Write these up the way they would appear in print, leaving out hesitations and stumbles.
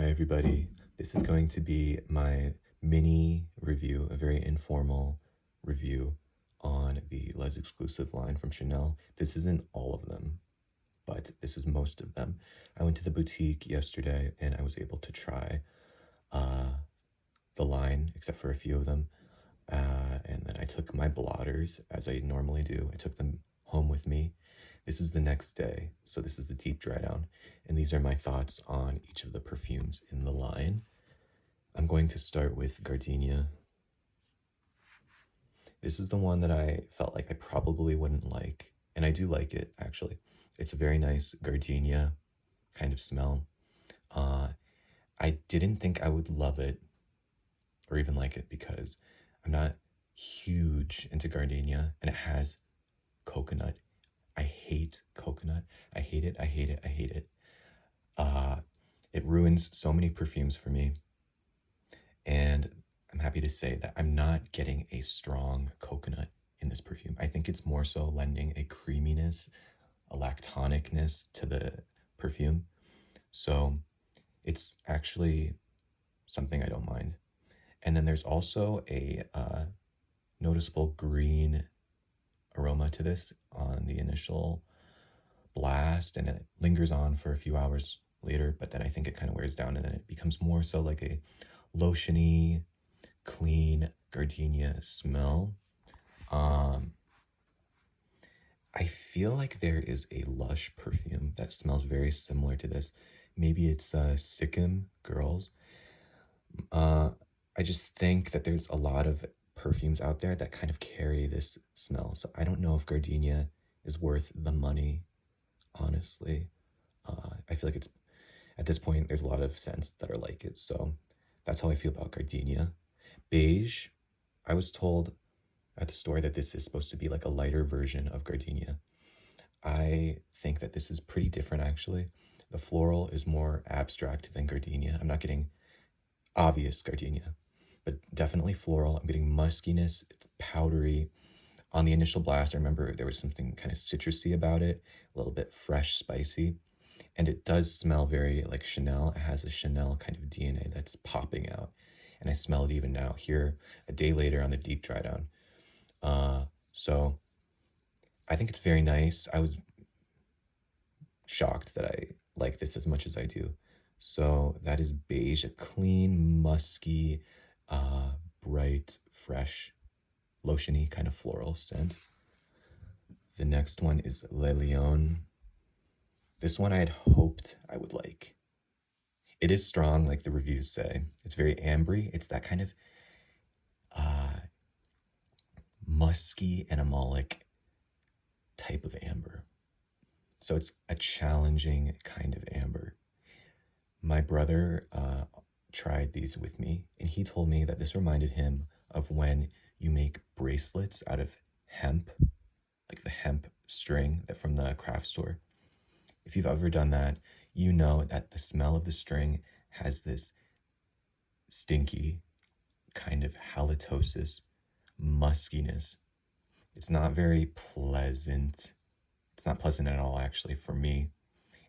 Hi, everybody. This is going to be my mini review, a very informal review on the Les Exclusive line from Chanel. This isn't all of them, but this is most of them. I went to the boutique yesterday and I was able to try the line, except for a few of them. And then I took my blotters, as I normally do. I took them home with me. This is the next day, so this is the deep dry down, and these are my thoughts on each of the perfumes in the line. I'm going to start with Gardenia. This is the one that I felt like I probably wouldn't like, and I do like it, actually. It's a very nice gardenia kind of smell. I didn't think I would love it or even like it because I'm not huge into gardenia, and it has coconut. I hate coconut. I hate it. I hate it. I hate it. It ruins so many perfumes for me. And I'm happy to say that I'm not getting a strong coconut in this perfume. I think it's more so lending a creaminess, a lactonicness to the perfume. So it's actually something I don't mind. And then there's also a noticeable green aroma to this on the initial blast, and it lingers on for a few hours later, but then I think it kind of wears down and then it becomes more so like a lotiony, clean gardenia smell. I feel like there is a Lush perfume that smells very similar to this. Maybe it's Sycomore Girls. I just think that there's a lot of perfumes out there that kind of carry this smell. So I don't know if Gardenia is worth the money, honestly. I feel like it's, at this point, there's a lot of scents that are like it. So that's how I feel about Gardenia. Beige, I was told at the store that this is supposed to be like a lighter version of Gardenia. I think that this is pretty different, actually. The floral is more abstract than Gardenia. I'm not getting obvious Gardenia, but definitely floral. I'm getting muskiness. It's powdery. On the initial blast, I remember there was something kind of citrusy about it, a little bit fresh, spicy, and it does smell very like Chanel. It has a Chanel kind of DNA that's popping out, and I smell it even now here a day later on the deep dry down. So I think it's very nice. I was shocked that I like this as much as I do. So that is Beige, a clean, musky, bright, fresh, lotiony kind of floral scent. The next one is Le Lion. This one I had hoped I would like. It is strong, like the reviews say. It's very ambery. It's that kind of musky, animalic type of amber. So it's a challenging kind of amber. My brother tried these with me, and he told me that this reminded him of when you make bracelets out of hemp, like the hemp string that from the craft store. If you've ever done that, you know that the smell of the string has this stinky kind of halitosis, muskiness. It's not very pleasant. It's not pleasant at all, actually, for me.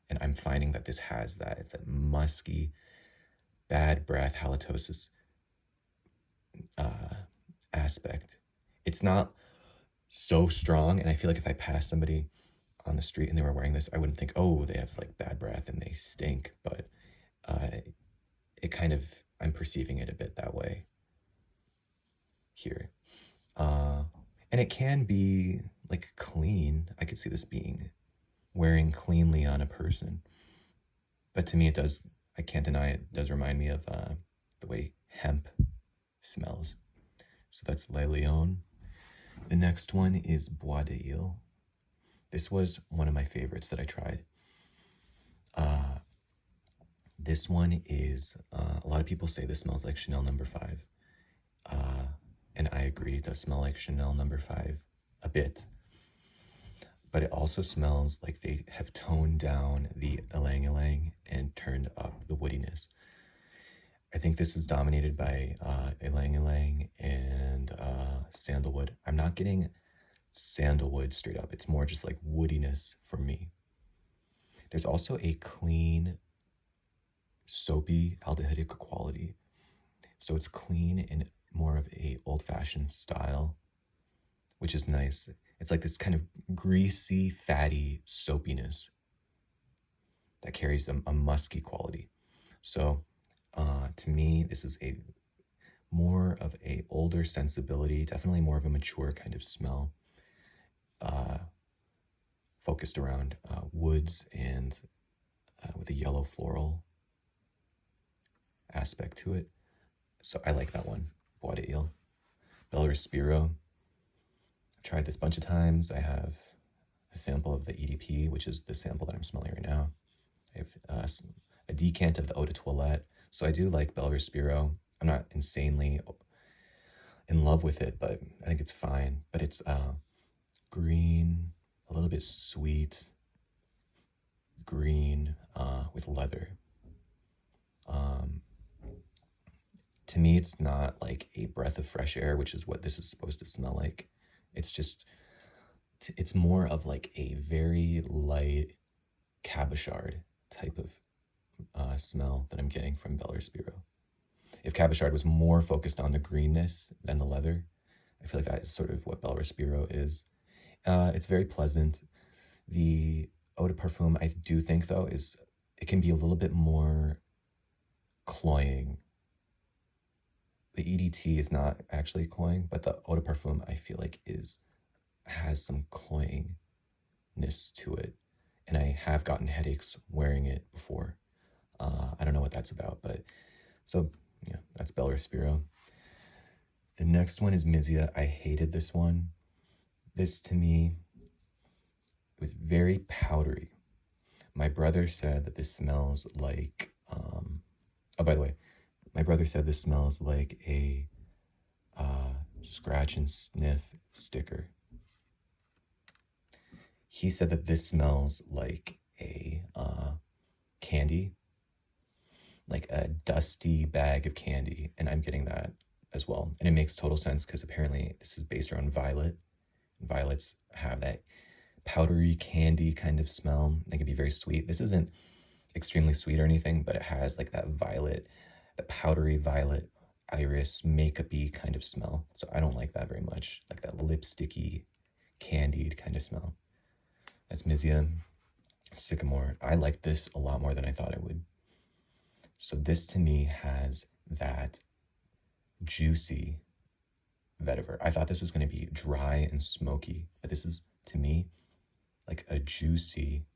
And I'm finding that this has that. It's that musky, bad breath, halitosis aspect. It's not so strong, and I feel like if I pass somebody on the street and they were wearing this, I wouldn't think, oh, they have like bad breath and they stink, but it kind of, I'm perceiving it a bit that way here. And it can be like clean. I could see this being wearing cleanly on a person, but to me it does, I can't deny it does remind me of the way hemp smells. So that's Le Lion. The next one is Bois de Iles. This was one of my favorites that I tried. This one is, a lot of people say this smells like Chanel No. 5. And I agree, it does smell like Chanel No. 5 a bit. But it also smells like they have toned down the ylang ylang and turned up the woodiness. I think this is dominated by ylang ylang and sandalwood. I'm not getting sandalwood straight up. It's more just like woodiness for me. There's also a clean soapy aldehydic quality. So it's clean in more of a old-fashioned style, which is nice. It's like this kind of greasy, fatty soapiness that carries a musky quality. So to me, this is a more of a older sensibility, definitely more of a mature kind of smell, uh, focused around woods and with a yellow floral aspect to it. So I like that one, Bois de Ile. Bel Respiro. I've tried this a bunch of times. I have a sample of the EDP, which is the sample that I'm smelling right now. I have a decant of the Eau de Toilette. So I do like Bel Respiro. I'm not insanely in love with it, but I think it's fine. But it's green, a little bit sweet, green with leather. To me, it's not like a breath of fresh air, which is what this is supposed to smell like. It's just, it's more of like a very light cabochard type of smell that I'm getting from Bel Respiro. If cabochard was more focused on the greenness than the leather, I feel like that is sort of what Bel Respiro is. It's very pleasant. The eau de parfum, I do think though, is it can be a little bit more cloying. The EDT is not actually cloying, but the eau de parfum I feel like has some cloyingness to it, and I have gotten headaches wearing it before. I don't know what that's about, but so yeah, that's Bel Respiro. The next one is Misia. I hated this one. This to me, it was very powdery. My brother said that this smells like, oh, by the way, my brother said this smells like a scratch and sniff sticker. He said that this smells like a candy, like a dusty bag of candy, and I'm getting that as well. And it makes total sense because apparently this is based around violet. Violets have that powdery candy kind of smell. They can be very sweet. This isn't extremely sweet or anything, but it has like that violet, the powdery violet iris makeup-y kind of smell. So I don't like that very much, like that lipsticky, candied kind of smell. That's Misia. Sycomore. I like this a lot more than I thought I would. So this to me has that juicy vetiver. I thought this was going to be dry and smoky, but this is to me like a juicy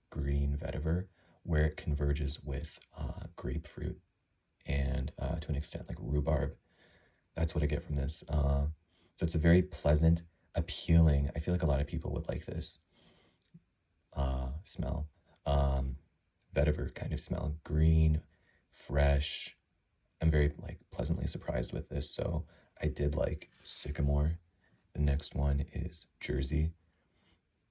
green vetiver where it converges with grapefruit and to an extent like rhubarb. That's what I get from this. So it's a very pleasant, appealing, I feel like a lot of people would like this smell. Vetiver kind of smell, green, fresh. I'm very like pleasantly surprised with this. So I did like Sycomore. The next one is Jersey.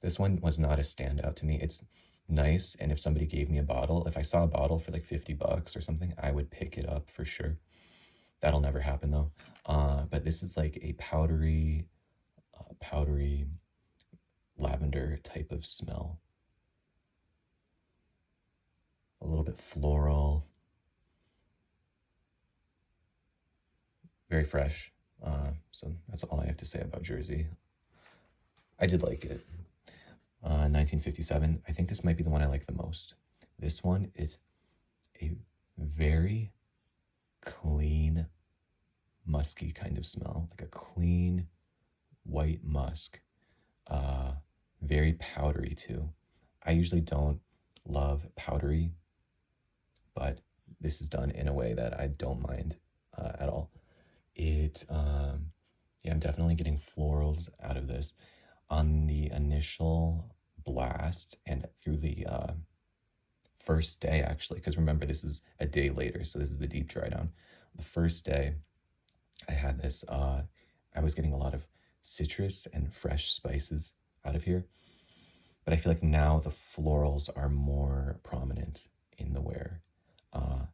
This one was not a standout to me. It's nice, and if somebody gave me a bottle, if I saw a bottle for like $50 or something, I would pick it up for sure. That'll never happen though. But this is like a powdery lavender type of smell. A little bit floral, very fresh. So that's all I have to say about Jersey. I did like it. 1957. I think this might be the one I like the most. This one is a very clean, musky kind of smell, like a clean white musk. Very powdery too. I usually don't love powdery, but this is done in a way that I don't mind at all. Yeah, I'm definitely getting florals out of this. On the initial blast and through the first day, actually, because remember, this is a day later, so this is the deep dry down. The first day I had this, I was getting a lot of citrus and fresh spices out of here, but I feel like now the florals are more prominent in the wear.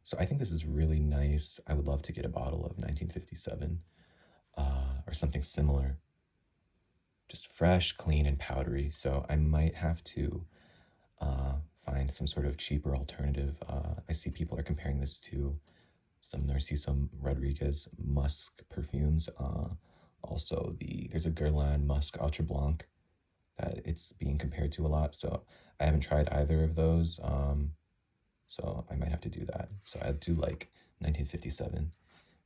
So I think this is really nice. I would love to get a bottle of 1957 or something similar. Just fresh, clean, and powdery. So I might have to find some sort of cheaper alternative. I see people are comparing this to some Narciso Rodriguez musk perfumes. Also, there's a Guerlain Musk Ultra Blanc that it's being compared to a lot. So I haven't tried either of those. So I might have to do that. So I do like 1957.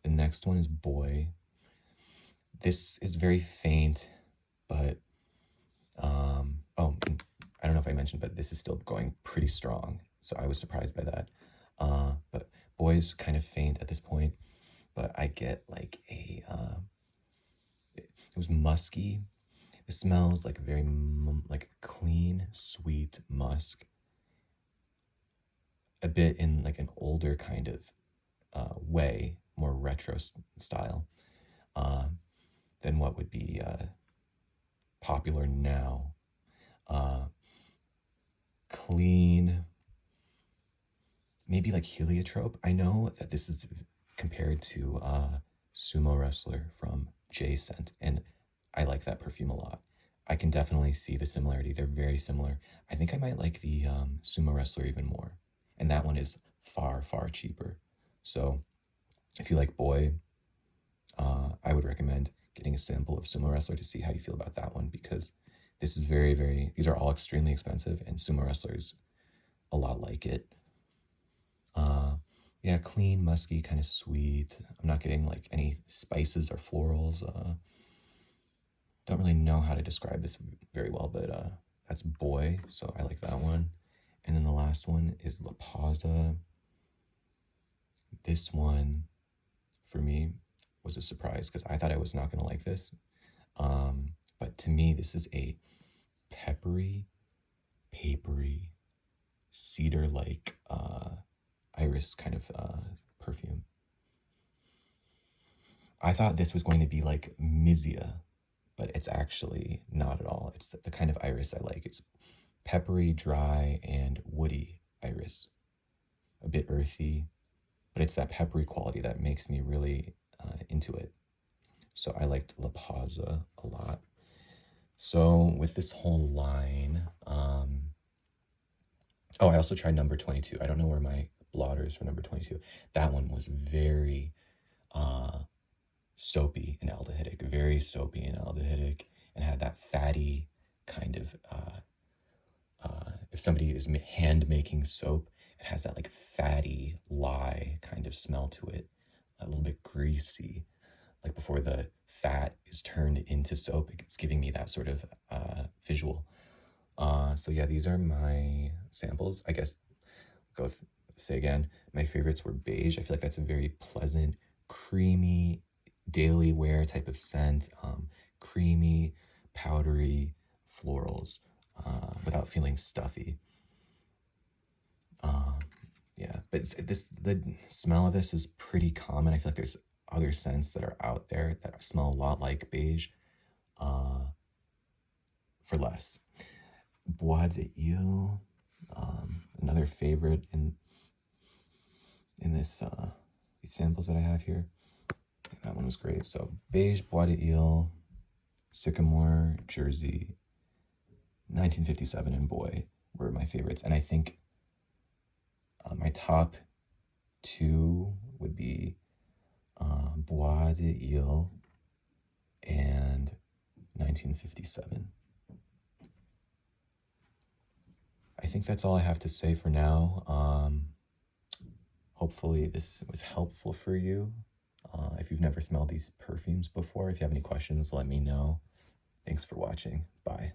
The next one is Bois. This is very faint, but oh, I don't know if I mentioned, but this is still going pretty strong. So I was surprised by that. But Bois is kind of faint at this point, but I get like it was musky. It smells like very like clean, sweet musk. A bit in like an older kind of way, more retro style than what would be popular now. Clean, maybe like heliotrope. I know that this is compared to Sumo Wrestler from J Scent, and I like that perfume a lot. I can definitely see the similarity. They're very similar. I think I might like the Sumo Wrestler even more. And that one is far, far cheaper. So if you like Bois, I would recommend getting a sample of Sumo Wrestler to see how you feel about that one, because this is very, very, these are all extremely expensive, and Sumo Wrestler is a lot like it. Yeah, clean, musky, kind of sweet. I'm not getting like any spices or florals. Don't really know how to describe this very well, but that's Bois, so I like that one. And then the last one is La Pausa. This one, for me, was a surprise because I thought I was not going to like this. But to me, this is a peppery, papery, cedar-like iris kind of perfume. I thought this was going to be like Misia, but it's actually not at all. It's the kind of iris I like. It's peppery, dry, and woody iris. A bit earthy, but it's that peppery quality that makes me really into it. So I liked La Pausa a lot. So with this whole line, oh, I also tried number 22. I don't know where my blotter is for number 22. That one was very soapy and aldehydic, and had that fatty kind of, if somebody is hand making soap, it has that like fatty lye kind of smell to it, a little bit greasy, like before the fat is turned into soap. It's giving me that sort of visual. So yeah, these are my samples. I guess say again, my favorites were Beige. I feel like that's a very pleasant, creamy, daily wear type of scent. Creamy, powdery florals without feeling stuffy. Yeah, but the smell of this is pretty common. I feel like there's other scents that are out there that smell a lot like Beige for less. Bois de Iles, another favorite in this these samples that I have here. That one was great. So Beige, Bois de Iles, Sycomore, Jersey, 1957, and Bois were my favorites. And I think my top two would be Bois de Iles and 1957. I think that's all I have to say for now. Hopefully this was helpful for you. If you've never smelled these perfumes before, if you have any questions, let me know. Thanks for watching. Bye.